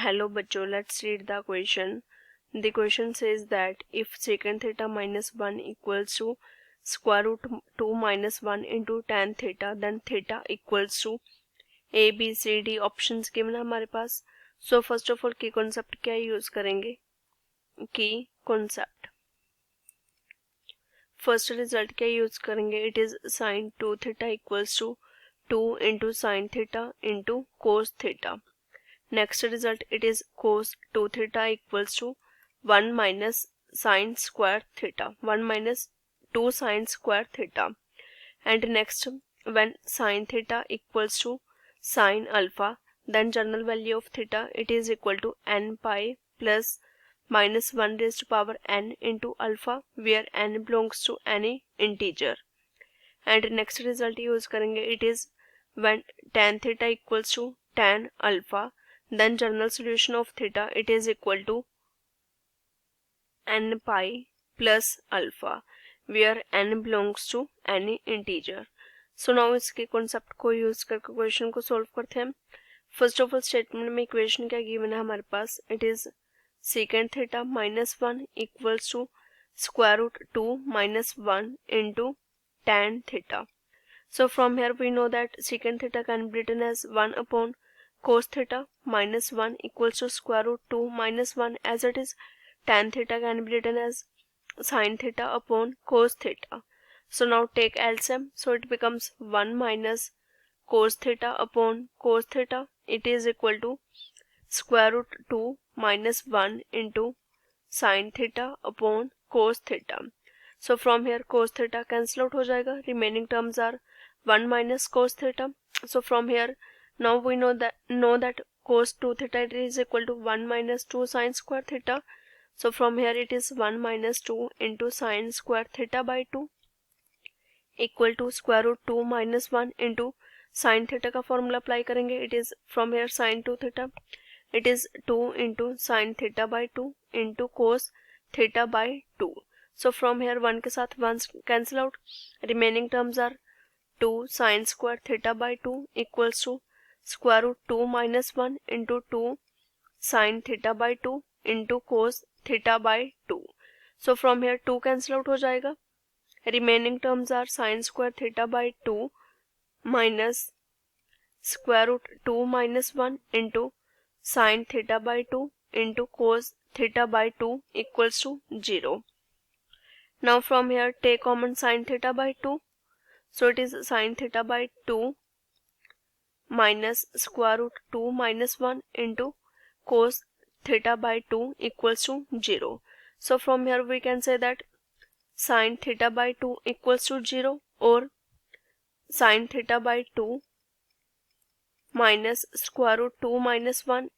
Hello बच्चों, let's read the question. The question says that if secant theta minus 1 equals to square root 2 minus 1 into tan theta, then theta equals to A, B, C, D options given है हमारे पास. So first of all की concept क्या use करेंगे? की concept. First result क्या use करेंगे? It is sin 2 theta equals to 2 into sin theta into cos theta. Next result, it is cos 2 theta equals to 1 minus sin square theta, 1 minus 2 sin square theta. And next, when sin theta equals to sin alpha, then general value of theta, it is equal to n pi plus minus 1 raised to power n into alpha, where n belongs to any integer. And next result use करेंगे, it is when tan theta equals to tan alpha, then general solution of theta, it is equal to n pi plus alpha, where n belongs to any integer. So now इसके concept को use करके question को solve करते हैं. First of all statement में equation क्या given है हमारे पास, it is secant theta minus 1 equals to square root 2 minus 1 into tan theta. So from here we know that secant theta can be written as 1 upon cos theta minus 1 equals to square root 2 minus 1, as it is tan theta can be written as sin theta upon cos theta. So now take LCM, so it becomes 1 minus cos theta upon cos theta, it is equal to square root 2 minus 1 into sin theta upon cos theta. So from here cos theta cancel out हो जाएगा, remaining terms are 1 minus cos theta. So from here now we know that cos 2 theta is equal to 1 minus 2 sin square theta. So from here it is 1 minus 2 into sin square theta by 2 equal to square root 2 minus 1 into sin theta का formula apply करेंगे. It is from here sin 2 theta, it is 2 into sin theta by 2 into cos theta by 2. So from here 1 के साथ 1 cancel out, remaining terms are 2 sin square theta by 2 equals to square root 2 minus 1 into 2 sin theta by 2 into cos theta by 2. So from here 2 cancel out हो जाएगा, remaining terms are sin square theta by 2 minus square root 2 minus 1 into sin theta by 2 into cos theta by 2 equals to 0. Now from here take common sin theta by 2. So it is sin theta by 2 minus square root 2 minus 1 into cos theta by 2 equals to 0. So from here we can say that sin theta by 2 equals to 0 or sin theta by 2 minus square root 2 minus 1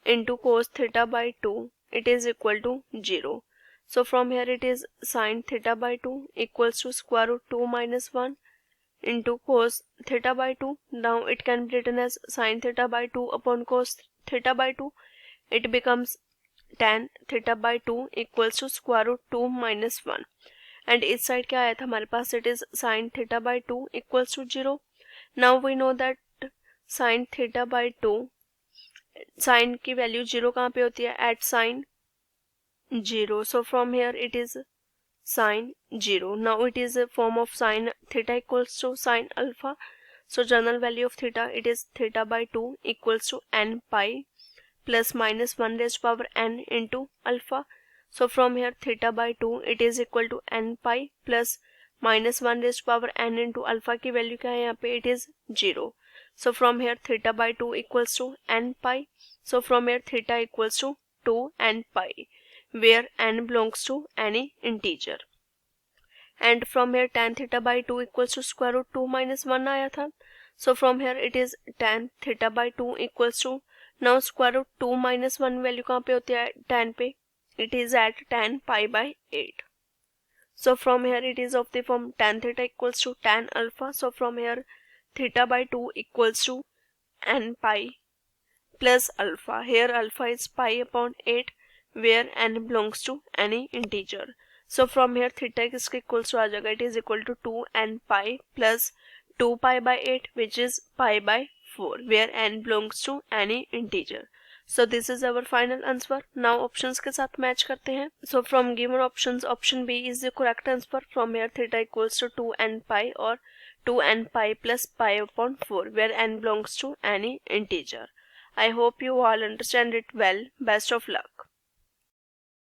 into cos theta by 2, it is equal to 0. So from here it is sin theta by 2 equals to square root 2 minus 1 into cos theta by 2. Now it can be written as sin theta by 2 upon cos theta by 2. It becomes tan theta by 2 equals to square root 2 minus 1. And इस side क्या आया था हमारे पास, it is sin theta by 2 equals to 0. Now we know that sin theta by 2, sin की value 0 कहाँ पे होती है, at sin 0. So from here it is sin 0. Now it is a form of sin theta equals to sin alpha. So general value of theta, it is theta by 2 equals to n pi plus minus 1 raised to power n into alpha. So from here theta by 2 it is equal to n pi plus minus 1 raised to power n into alpha की value क्या है यहाँ पे, it is 0. So from here theta by 2 equals to n pi. So from here theta equals to 2 n pi, where n belongs to any integer. And from here tan theta by 2 equals to square root 2 minus 1 आया था. So from here it is tan theta by 2 equals to, now square root 2 minus 1 value कहाँ पे होती है tan पे, it is at tan pi by 8. So from here it is of the form tan theta equals to tan alpha. So from here theta by 2 equals to n pi plus alpha. Here alpha is pi upon 8, where n belongs to any integer. So from here theta किसके equals to आ जाएगा, it is equal to 2 n pi plus 2 pi by 8, which is pi by 4, where n belongs to any integer. So this is our final answer. Now options के साथ match करते हैं. So from given options option B is the correct answer. From here theta equals to 2n pi और 2n pi plus pi upon 4 where n belongs to any integer. I hope you all understand it well. Best of luck.